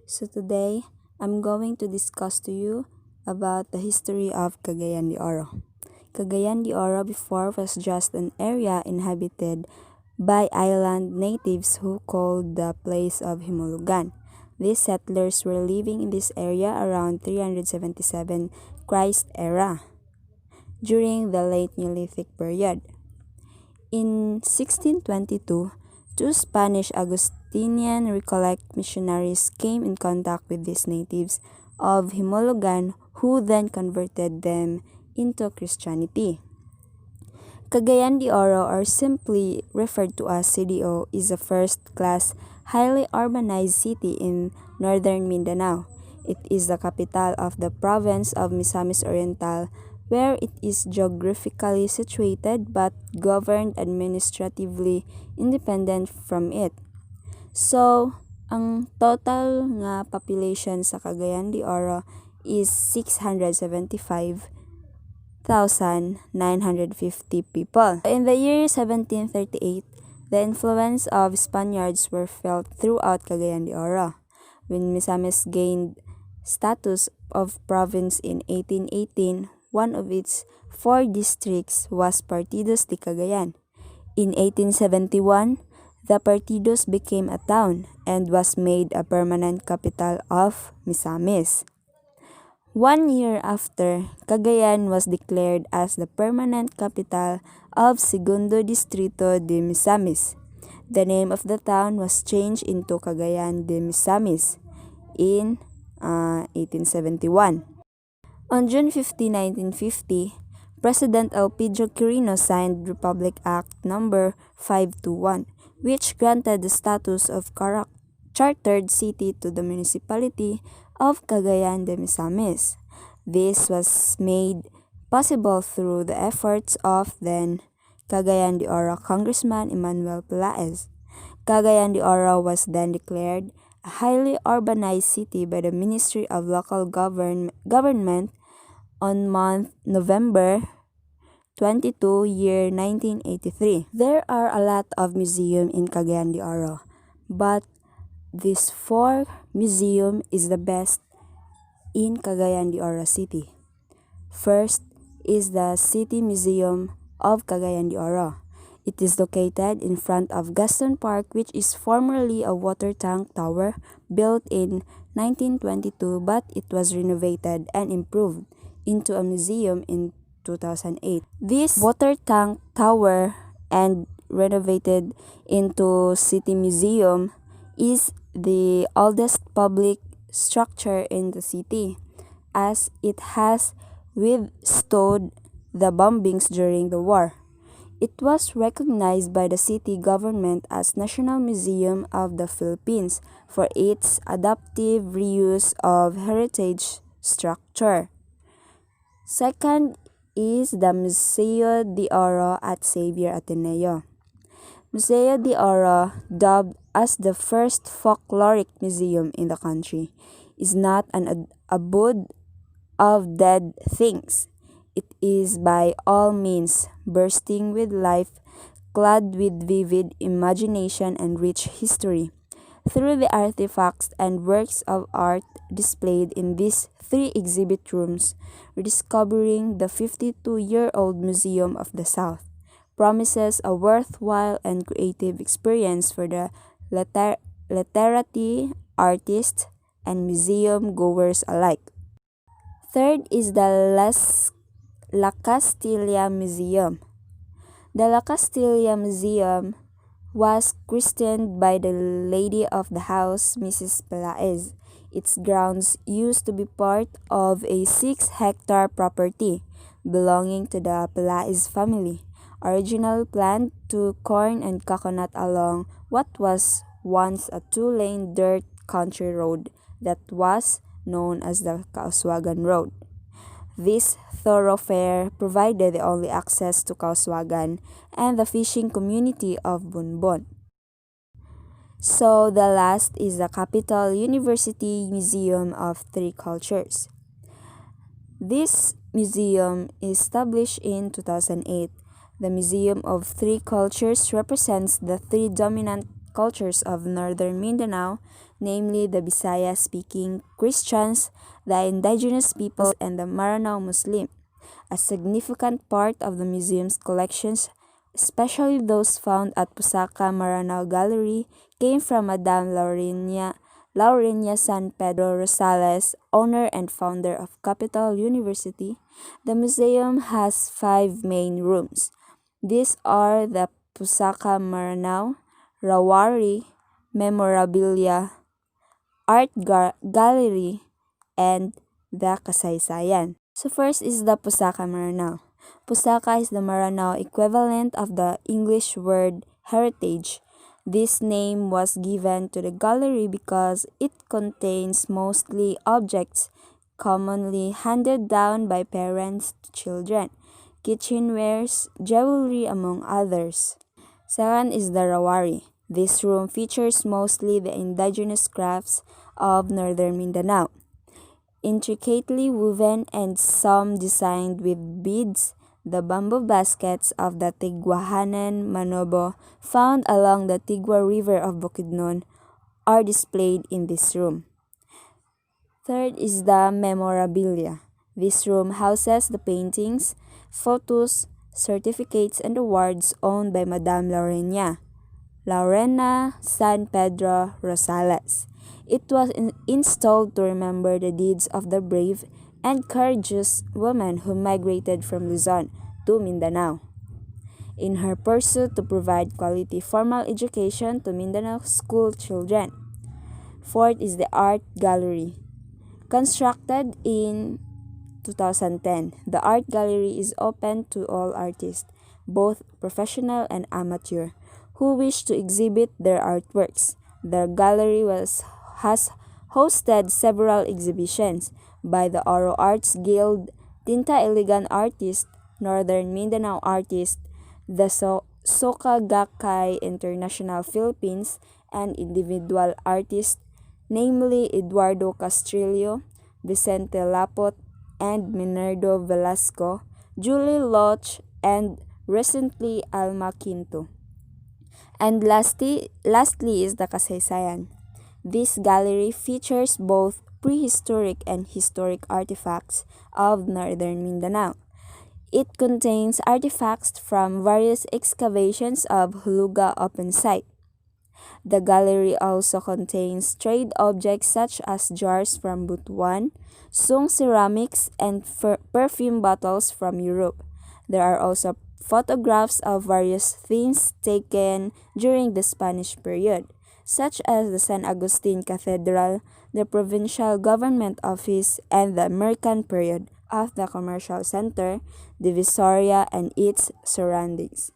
So today, I'm going to discuss to you about the history of Cagayan de Oro. Cagayan de Oro before was just an area inhabited by island natives who called the place of Himulugan. These settlers were living in this area around 377 Christ era during the late Neolithic period. In 1622, two Spanish Augustinian Recollect missionaries came in contact with these natives of Himologan who then converted them into Christianity. Cagayan de Oro, or simply referred to as CDO, is a first-class, highly urbanized city in northern Mindanao. It is the capital of the province of Misamis Oriental, where it is geographically situated but governed administratively independent from it. So, ang total nga population sa Cagayan de Oro is 675,950 people. In the year 1738, the influence of Spaniards were felt throughout Cagayan de Oro. When Misamis gained status of province in 1818, one of its four districts was Partidos de Cagayan. In 1871, the Partidos became a town and was made a permanent capital of Misamis. 1 year after, Cagayan was declared as the permanent capital of Segundo Distrito de Misamis. The name of the town was changed into Cagayan de Misamis in 1871. On June 15, 1950, President Elpidio Quirino signed Republic Act No. 521, which granted the status of chartered city to the municipality of Cagayan de Misamis. This was made possible through the efforts of then Cagayan de Oro Congressman Emmanuel Pelaez. Cagayan de Oro was then declared a highly urbanized city by the Ministry of Local Government on November 22, year 1983. There are a lot of museums in Cagayan de Oro, but this four museum is the best in Cagayan de Oro City. First is the City Museum of Cagayan de Oro. It is located in front of Gaston Park, which is formerly a water tank tower built in 1922, but it was renovated and improved into a museum in 2008. This water tank tower and renovated into City Museum is the oldest public structure in the city, as it has withstood the bombings during the war. It was recognized by the city government as National Museum of the Philippines for its adaptive reuse of heritage structure. Second is the Museo de Oro at Xavier Ateneo. Museo de Oro, dubbed as the first folkloric museum in the country, is not an abode of dead things. It is by all means bursting with life, clad with vivid imagination and rich history. Through the artifacts and works of art displayed in these three exhibit rooms, rediscovering the 52-year-old Museum of the South promises a worthwhile and creative experience for the literati, artists, and museum goers alike. Third is the La Castilla Museum. The La Castilla Museum was christened by the lady of the house, Mrs. Pelaez. Its grounds used to be part of a 6-hectare property belonging to the Pelaez family, originally planned to corn and coconut along what was once a 2-lane dirt country road that was known as the Kauswagan Road. This thoroughfare provided the only access to Kauswagan and the fishing community of Bunbon. So the last is the Capital University Museum of Three Cultures. This museum is established in 2008. The Museum of Three Cultures represents the three dominant cultures of northern Mindanao, namely the Bisaya-speaking Christians, the indigenous peoples, and the Maranao Muslim. A significant part of the museum's collections, especially those found at Pusaka Maranao Gallery, came from Madame Laurenia San Pedro Rosales, owner and founder of Capital University. The museum has 5 main rooms. These are the Pusaka Maranao, Rawari, Memorabilia, Gallery, and the Kasaysayan. So first is the Pusaka Maranao. Pusaka is the Maranao equivalent of the English word heritage. This name was given to the gallery because it contains mostly objects commonly handed down by parents to children, kitchenwares, jewelry, among others. Second is the Rawari. This room features mostly the indigenous crafts of northern Mindanao, intricately woven and some designed with beads. The bamboo baskets of the Tigwahanan Manobo found along the Tigwa River of Bukidnon are displayed in this room. Third is the memorabilia. This room houses the paintings, photos, certificates, and awards owned by Madame Laurena San Pedro Rosales. It was installed to remember the deeds of the brave and courageous woman who migrated from Luzon to Mindanao in her pursuit to provide quality formal education to Mindanao school children. Fourth is the art gallery. Constructed in 2010, the art gallery is open to all artists, both professional and amateur, who wish to exhibit their artworks. The gallery has hosted several exhibitions by the Oro Arts Guild, Tinta Iligan Artist, Northern Mindanao Artist, the Soka Gakkai International Philippines, and individual artists, namely Eduardo Castrillo, Vicente Lapot, and Minerdo Velasco, Julie Loch, and recently Alma Quinto. And lastly is the Kasaysayan. This gallery features both prehistoric and historic artifacts of northern Mindanao. It contains artifacts from various excavations of Huluga open site. The gallery also contains trade objects such as jars from Butuan, Sung ceramics, and perfume bottles from Europe. There are also photographs of various themes taken during the Spanish period, such as the San Agustin Cathedral, the Provincial Government Office, and the American period of the Commercial Center, Divisoria, and its surroundings.